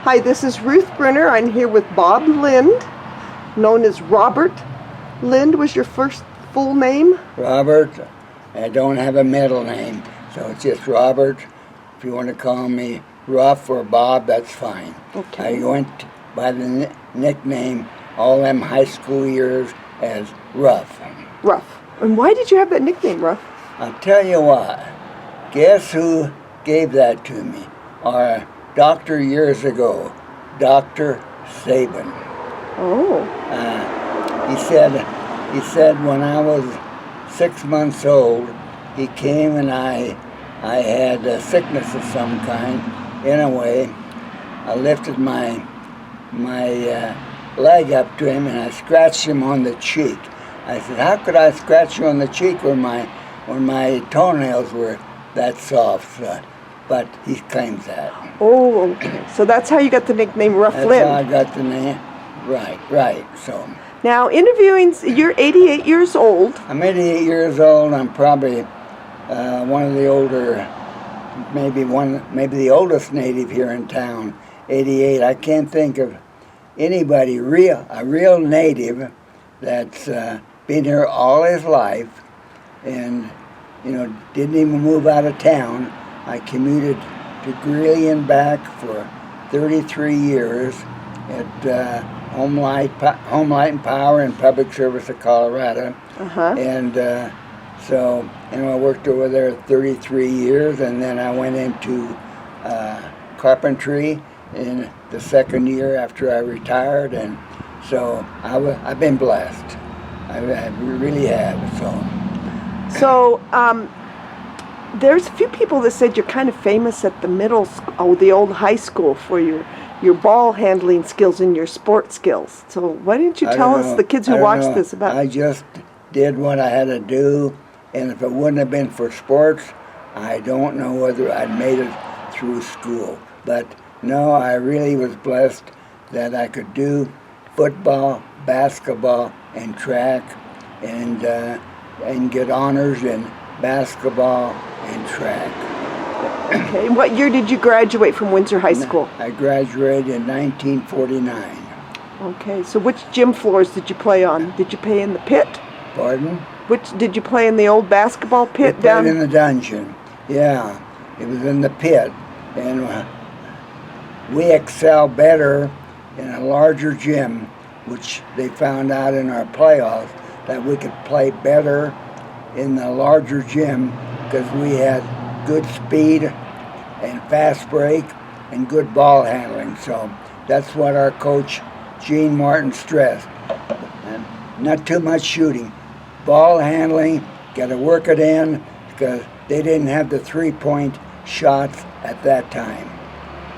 Hi, this is Ruth Brenner. I'm here with Bob Lind, known as Robert Lind. Was your first full name? Robert. I don't have a middle name, so it's just Robert. If you want to call me Ruff or Bob, that's fine. Okay. I went by the nickname all them high school years as Ruff. Ruff. And why did you have that nickname, Ruff? I'll tell you what, guess who gave that to me? Our doctor years ago, Dr. Saban. Oh. He said when I was 6 months old, he came and I had a sickness of some kind. Anyway, I lifted my leg up to him and I scratched him on the cheek. I said, how could I scratch you on the cheek when my toenails were that soft? But he claims that. Oh, okay. So that's how you got the nickname Ruff Lind. That's how I got the name. Right. So now, interviewing, you're 88 years old. I'm 88 years old. I'm probably one of the older, maybe the oldest native here in town. 88. I can't think of anybody a real native that's been here all his life, and didn't even move out of town. I commuted to Greeley and back for 33 years at Home Light and Power and Public Service of Colorado. Uh-huh. And so I worked over there 33 years, and then I went into carpentry in the second year after I retired, and so I've been blessed. I really have. So there's a few people that said you're kind of famous at the old high school for your ball handling skills and your sport skills. So why didn't you tell us, the kids who watch this, about? I just did what I had to do, and if it wouldn't have been for sports, I don't know whether I'd made it through school. But no, I really was blessed that I could do football, basketball, and track, and get honors in basketball and track. Okay. And what year did you graduate from Windsor High School? I graduated in 1949. Okay. So which gym floors did you play on? Did you play in the pit? Pardon? Which did you play in the old basketball pit down? In the dungeon. Yeah, it was in the pit, and we excel better in a larger gym, which they found out in our playoffs that we could play better in the larger gym because we had good speed and fast break and good ball handling. So that's what our coach Gene Martin stressed. And not too much shooting. Ball handling, got to work it in because they didn't have the three-point shots at that time.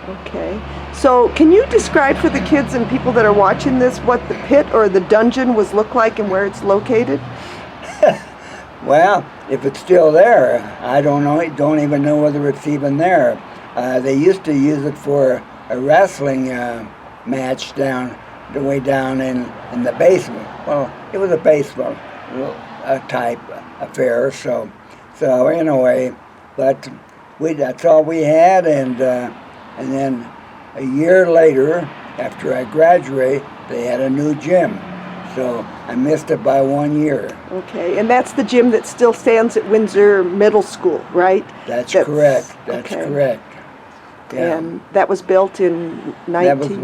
Okay. So can you describe for the kids and people that are watching this what the pit or the dungeon look like and where it's located? Well, if it's still there, I don't know. Don't even know whether it's even there. They used to use it for a wrestling match way down in the basement. Well, it was a basement type affair. So anyway, but that's all we had, and then a year later, after I graduated, they had a new gym. So I missed it by 1 year. Okay, and that's the gym that still stands at Windsor Middle School, right? That's correct. That's okay. Correct. Yeah. And that was built in 19...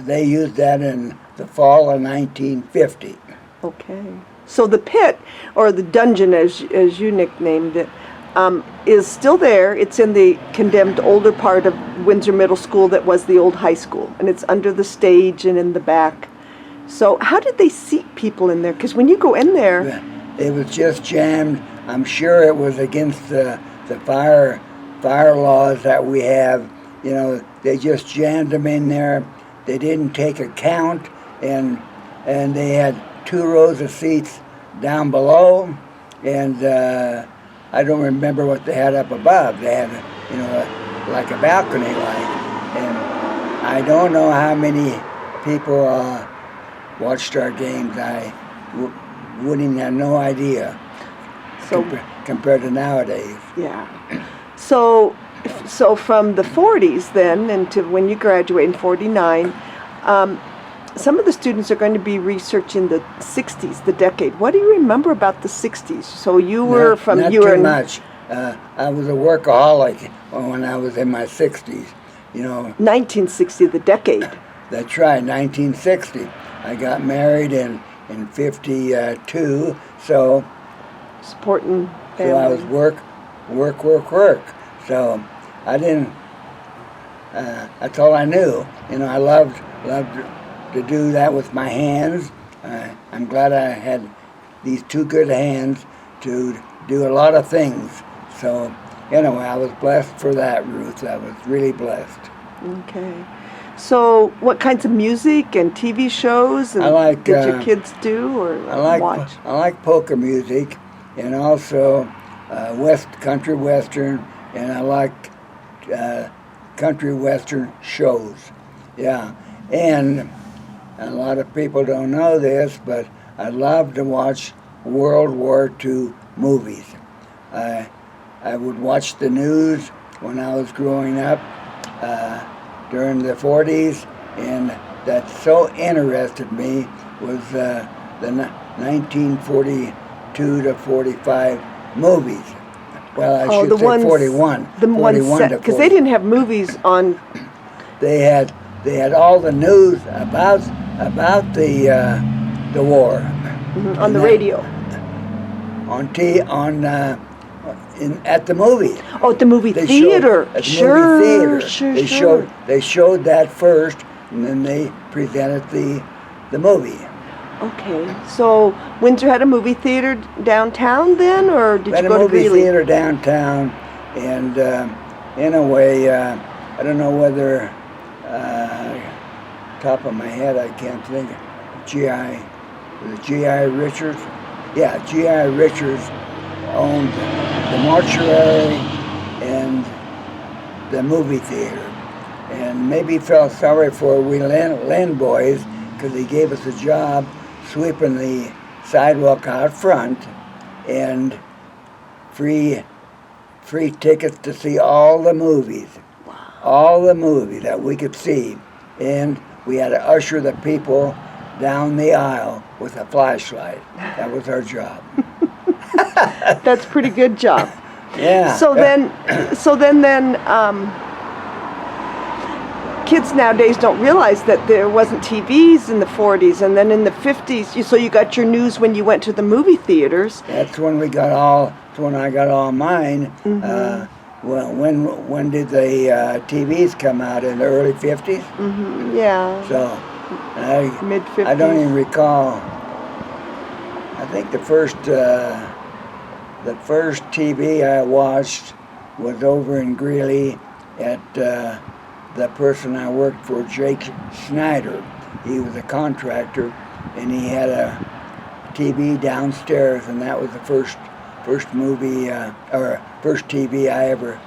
They used that in the fall of 1950. Okay. So the pit, or the dungeon as you nicknamed it, is still there. It's in the condemned older part of Windsor Middle School that was the old high school, and it's under the stage and in the back. So how did they seat people in there? Because when you go in there... It was just jammed. I'm sure it was against the fire laws that we have. They just jammed them in there. They didn't take a count, and they had 2 rows of seats down below, and I don't remember what they had up above. They had, like a balcony, and I don't know how many people watched our games. I wouldn't have no idea. So compared to nowadays. Yeah. So So from the 40s then, and to when you graduate in 49, some of the students are going to be researching the 60s, the decade. What do you remember about the 60s? So you were Not too much. I was a workaholic when I was in my 60s. 1960, the decade. That's right, 1960. I got married in 52, so Supporting family. So I was work. So I didn't. That's all I knew. I loved to do that with my hands. I'm glad I had these two good hands to do a lot of things. So anyway, I was blessed for that, Ruth. I was really blessed. Okay. So what kinds of music and TV shows did your kids do or watch? I like polka music, and also country western, and I like country western shows. Yeah, and a lot of people don't know this, but I love to watch World War II movies. I would watch the news when I was growing up during the 40s, and that so interested me was the 1942 to 45 movies. Well, I should say 41. The ones set, because they didn't have movies on. They had all the news about the war on the radio. At the movie. Oh, at the movie theater. Sure. They showed that first, and then they presented the movie. Okay, so Windsor had a movie theater downtown then, or did you go to Greeley? Had a movie theater downtown, and in a way, I don't know whether, top of my head, I can't think. G.I. Richards? Yeah, G.I. Richards owned the mortuary and the movie theater, and maybe felt sorry for we Lynn boys because he gave us a job sweeping the sidewalk out front and free tickets to see all the movies. Wow. All the movies that we could see, and we had to usher the people down the aisle with a flashlight. That was our job. That's a pretty good job. Yeah. So then, kids nowadays don't realize that there wasn't TVs in the 40s, and then in the 50s, so you got your news when you went to the movie theaters. That's when I got all mine. Mm-hmm. Well, when did the TVs come out? In the early 50s? Mm-hmm. Yeah. So, mid-50s. I don't even recall. I think the first TV I watched was over in Greeley at the person I worked for, Jake Schneider. He was a contractor, and he had a TV downstairs, and that was the first movie or first TV I ever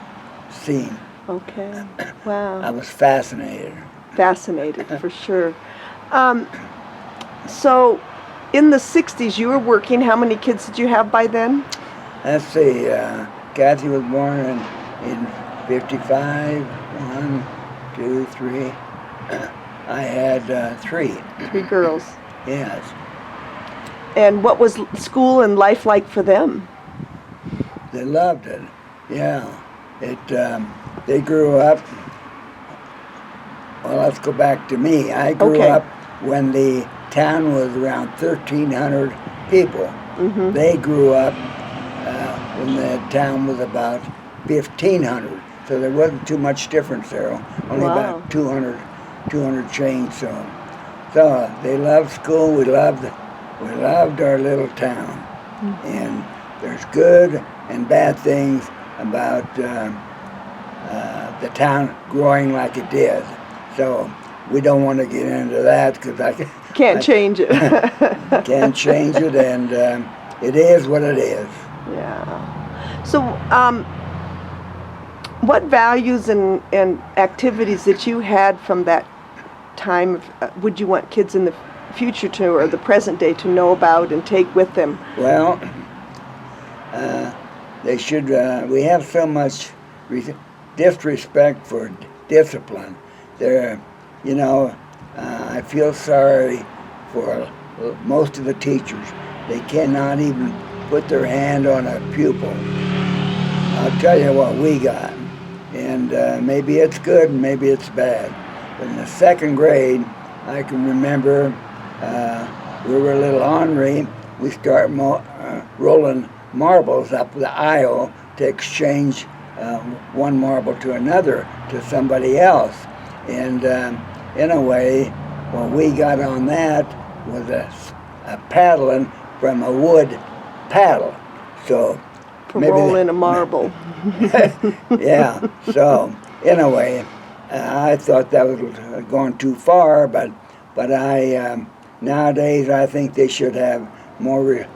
seen. Okay. Wow. I was fascinated. Fascinated, for sure. So, in the 60s, you were working. How many kids did you have by then? Let's see. Kathy was born in 55. 1, 2, 3. I had 3. 3 girls. Yes. And what was school and life like for them? They loved it. Yeah. They grew up. Well, let's go back to me. I grew up when the town was around 1,300 people. Mm-hmm. They grew up when the town was about 1,500. So there wasn't too much difference there. Only about 200 change. So they loved school. We loved our little town. Mm-hmm. And there's good and bad things about the town growing like it did. So we don't want to get into that because I can't change it. Can't change it, and it is what it is. Yeah. So, what values and activities that you had from that time would you want kids in the future to, or the present day, to know about and take with them? Well, they should. We have so much disrespect for discipline. They're, you know, I feel sorry for most of the teachers. They cannot even put their hand on a pupil. I'll tell you what we got, and maybe it's good and maybe it's bad. But in the second grade, I can remember we were a little ornery. We start rolling marbles up the aisle to exchange one marble to another to somebody else. And in a way, what we got on that was a paddling from a wood paddle. So For rolling a marble. yeah. So in a way, I thought that was going too far, but I nowadays I think they should have more.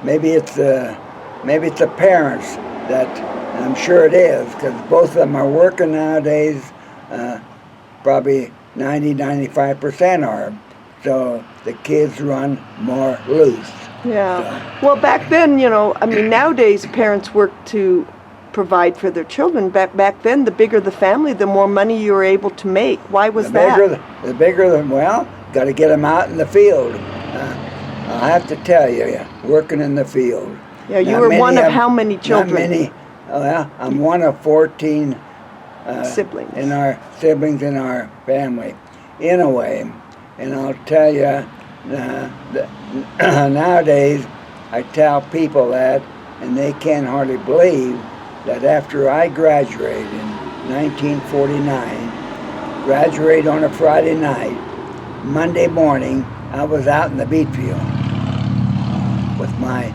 Maybe it's the parents that, and I'm sure it is, because both of them are working nowadays. Probably 95% are. So the kids run more loose. Yeah. Well, back then, I mean, nowadays parents work to provide for their children. Back then, the bigger the family, the more money you were able to make. Why was that? The bigger, well, got to get them out in the field. I have to tell you, working in the field. Yeah, you were one of how many children? Not many. Well, I'm one of 14 siblings. Siblings in our family, in a way. And I'll tell you, nowadays, I tell people that, and they can't hardly believe that after I graduated in 1949, graduated on a Friday night, Monday morning, I was out in the beet field with my,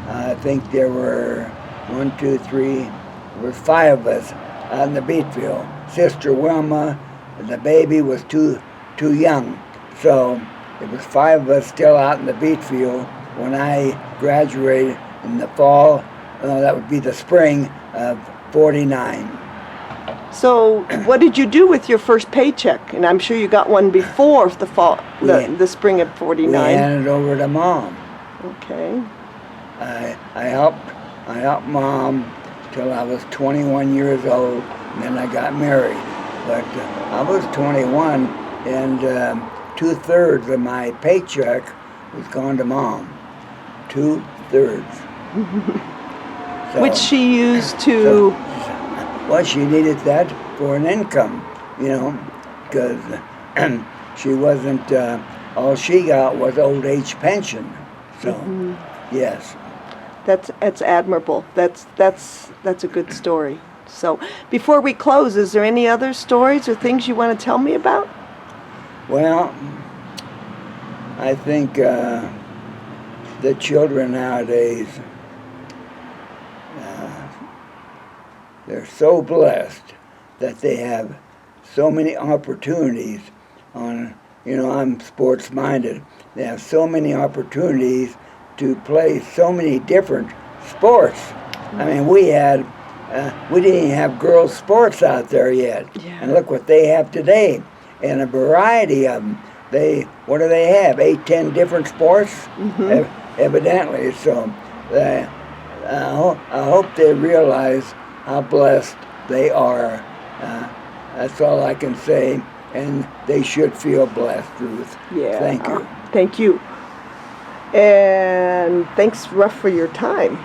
I think there were 1, 2, 3, there were 5 of us out in the beet field. Sister Wilma, the baby was too young. So it was 5 of us still out in the beet field when I graduated in the fall. That would be the spring of '49. So what did you do with your first paycheck? And I'm sure you got one before the fall, the spring of '49. We handed it over to Mom. Okay. I helped Mom till I was 21 years old, and then I got married. But I was 21, and 2/3 of my paycheck was gone to Mom. 2/3. So, which she used to... Well, she needed that for an income, because she wasn't, all she got was old age pension. So, yes. That's admirable. That's a good story. So, before we close, is there any other stories or things you want to tell me about? Well, I think the children nowadays, they're so blessed that they have so many opportunities on, I'm sports-minded. They have so many opportunities to play so many different sports. I mean, we didn't even have girls' sports out there yet. Yeah. And look what they have today. And a variety of them. What do they have? 8, 10 different sports? Evidently. So I hope they realize how blessed they are. That's all I can say. And they should feel blessed, Ruth. Yeah. Thank you. Thank you. And thanks, Ruff, for your time.